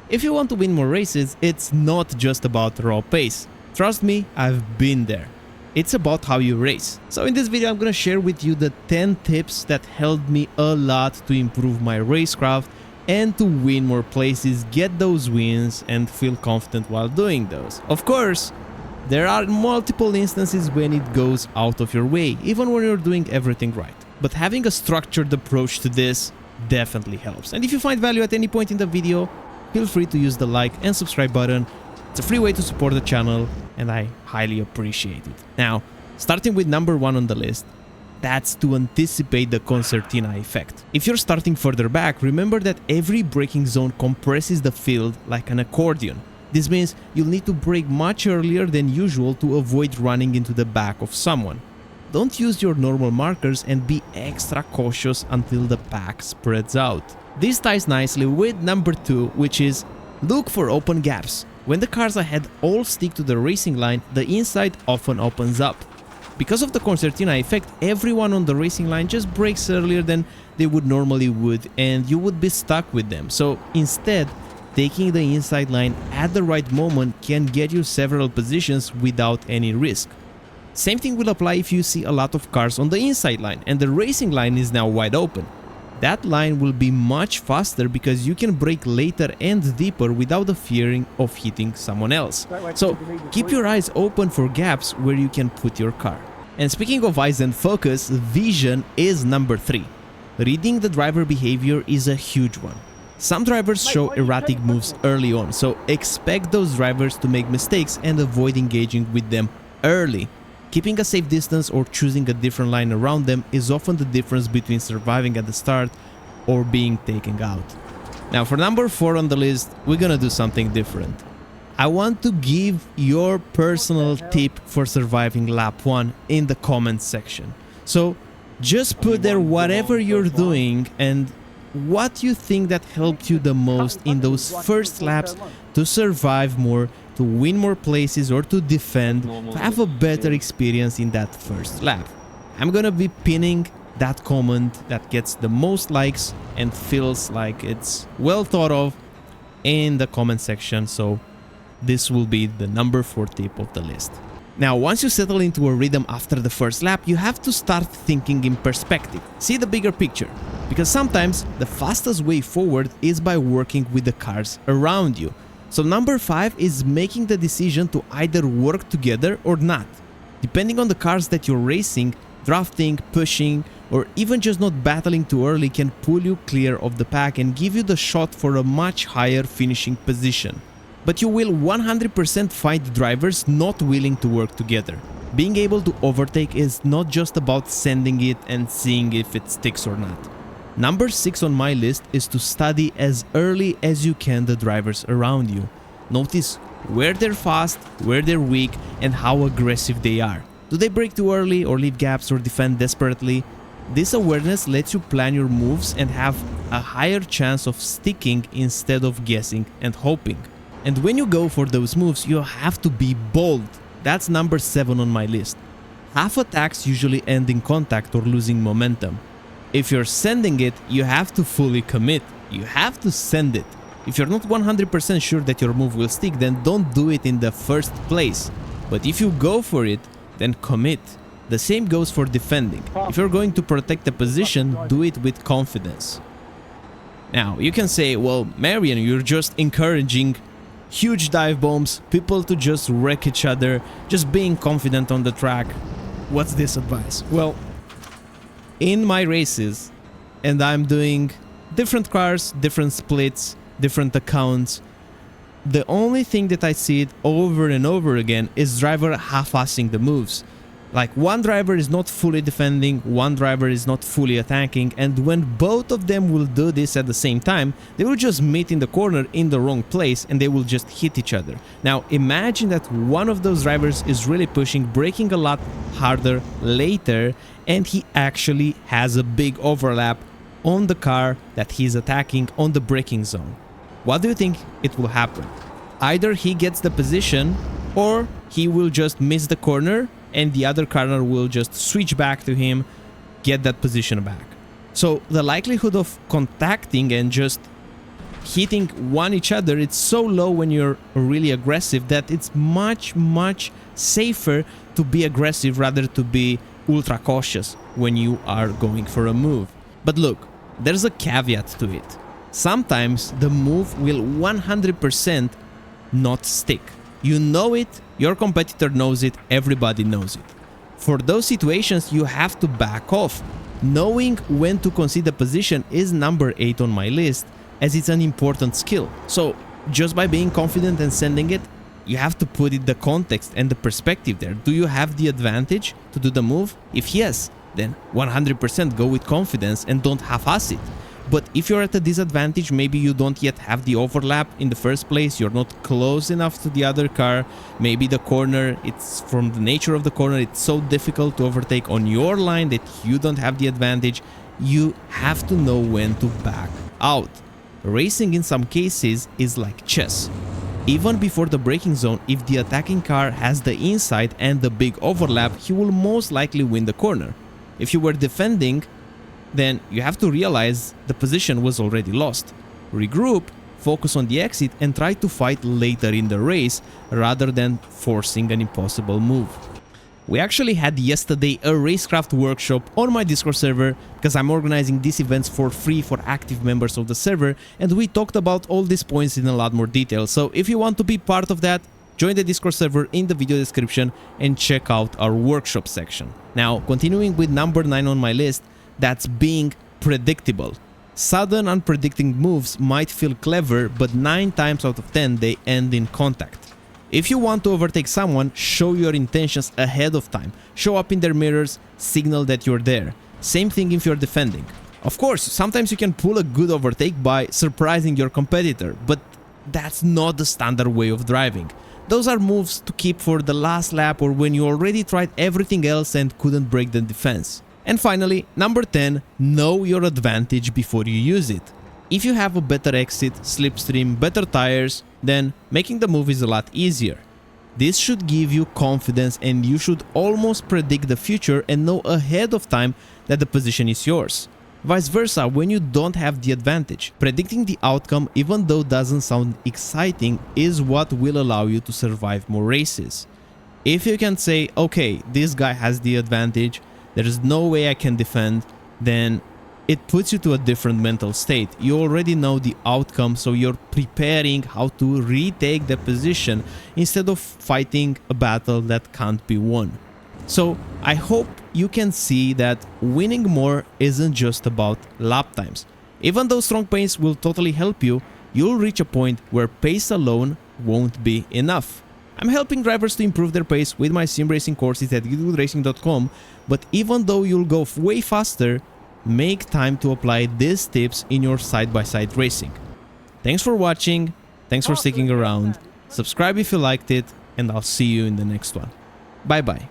If you want to win more races, it's not just about raw pace. Trust me, I've been there. It's about how you race. So in this video, I'm gonna share with you the 10 tips that helped me a lot to improve my racecraft and to win more places, get those wins, and feel confident while doing those. Of course, there are multiple instances when it goes out of your way, even when you're doing everything right. But having a structured approach to this definitely helps. And if you find value at any point in the video, feel free to use the like and subscribe button. It's a free way to support the channel, and I highly appreciate it. Now, starting with number 1 on the list, that's to anticipate the concertina effect. If you're starting further back, remember that every braking zone compresses the field like an accordion. This means you'll need to brake much earlier than usual to avoid running into the back of someone. Don't use your normal markers and be extra cautious until the pack spreads out. This ties nicely with number 2, which is look for open gaps. When the cars ahead all stick to the racing line, the inside often opens up. Because of the concertina effect, everyone on the racing line just brakes earlier than they would normally would, and you would be stuck with them. So instead, taking the inside line at the right moment can get you several positions without any risk. Same thing will apply if you see a lot of cars on the inside line and the racing line is now wide open. That line will be much faster because you can brake later and deeper without the fearing of hitting someone else. So keep your eyes open for gaps where you can put your car. And speaking of eyes and focus, vision is number 3. Reading the driver behavior is a huge one. Some drivers show erratic moves early on, so expect those drivers to make mistakes and avoid engaging with them early. Keeping a safe distance or choosing a different line around them is often the difference between surviving at the start or being taken out. Now for number 4 on the list, we're gonna do something different. I want to give your personal tip for surviving lap 1 in the comments section. So just put there whatever you're doing and what you think that helped you the most in those first laps to survive more, to win more places, or to defend, to have a better experience in that first lap. I'm gonna be pinning that comment that gets the most likes and feels like it's well thought of in the comment section, so this will be the number 4 tip of the list. Now, once you settle into a rhythm after the first lap, you have to start thinking in perspective. See the bigger picture, because sometimes the fastest way forward is by working with the cars around you. So number 5 is making the decision to either work together or not. Depending on the cars that you're racing, drafting, pushing, or even just not battling too early can pull you clear of the pack and give you the shot for a much higher finishing position. But you will 100% find drivers not willing to work together. Being able to overtake is not just about sending it and seeing if it sticks or not. Number 6 on my list is to study as early as you can the drivers around you. Notice where they're fast, where they're weak, and how aggressive they are. Do they brake too early or leave gaps or defend desperately? This awareness lets you plan your moves and have a higher chance of sticking instead of guessing and hoping. And when you go for those moves, you have to be bold. That's number 7 on my list. Half attacks usually end in contact or losing momentum. If you're sending it, you have to fully commit. You have to send it. If you're not 100% sure that your move will stick, then don't do it in the first place. But if you go for it, then commit. The same goes for defending. If you're going to protect a position, do it with confidence. Now, you can say, well, Marian, you're just encouraging huge dive bombs, people to just wreck each other, just being confident on the track. What's this advice? Well, in my races, and I'm doing different cars, different splits, different accounts, the only thing that I see it over and over again is driver half-assing the moves. Like one driver is not fully defending, one driver is not fully attacking, and when both of them will do this at the same time, they will just meet in the corner in the wrong place and they will just hit each other. Now imagine that one of those drivers is really pushing, braking a lot harder later, and he actually has a big overlap on the car that he's attacking on the braking zone. What do you think it will happen? Either he gets the position or he will just miss the corner and the other car will just switch back to him, get that position back. So the likelihood of contacting and just hitting each other, it's so low when you're really aggressive that it's much safer to be aggressive rather to be ultra cautious when you are going for a move. But look, there's a caveat to it. Sometimes the move will 100% not stick. You know it, your competitor knows it, everybody knows it. For those situations, you have to back off. Knowing when to concede a position is number 8 on my list, as it's an important skill. So just by being confident and sending it, you have to put it the context and the perspective there. Do you have the advantage to do the move? If yes, then 100% go with confidence and don't half-ass it. But if you're at a disadvantage, maybe you don't yet have the overlap in the first place, you're not close enough to the other car, maybe the corner, it's from the nature of the corner, it's so difficult to overtake on your line that you don't have the advantage, you have to know when to back out. Racing in some cases is like chess. Even before the braking zone, if the attacking car has the inside and the big overlap, he will most likely win the corner. If you were defending, then you have to realize the position was already lost. Regroup, focus on the exit and try to fight later in the race rather than forcing an impossible move. We actually had yesterday a racecraft workshop on my Discord server because I'm organizing these events for free for active members of the server, and we talked about all these points in a lot more detail. So if you want to be part of that, join the Discord server in the video description and check out our workshop section. Now, continuing with number 9 on my list, that's being predictable. Sudden unpredicting moves might feel clever, but 9 times out of 10 they end in contact. If you want to overtake someone, show your intentions ahead of time. Show up in their mirrors, signal that you're there. Same thing if you're defending. Of course, sometimes you can pull a good overtake by surprising your competitor, but that's not the standard way of driving. Those are moves to keep for the last lap or when you already tried everything else and couldn't break the defense. And finally, number 10, know your advantage before you use it. If you have a better exit, slipstream, better tires, then making the move is a lot easier. This should give you confidence and you should almost predict the future and know ahead of time that the position is yours. Vice versa, when you don't have the advantage, predicting the outcome, even though doesn't sound exciting, is what will allow you to survive more races. If you can say, okay, this guy has the advantage, there is no way I can defend, then it puts you to a different mental state. You already know the outcome, so you're preparing how to retake the position instead of fighting a battle that can't be won. So I hope you can see that winning more isn't just about lap times. Even though strong pace will totally help you, you'll reach a point where pace alone won't be enough. I'm helping drivers to improve their pace with my sim racing courses at getgoodracing.com, but even though you'll go way faster, make time to apply these tips in your side-by-side racing. Thanks for watching, thanks for sticking around, subscribe if you liked it, and I'll see you in the next one. Bye bye.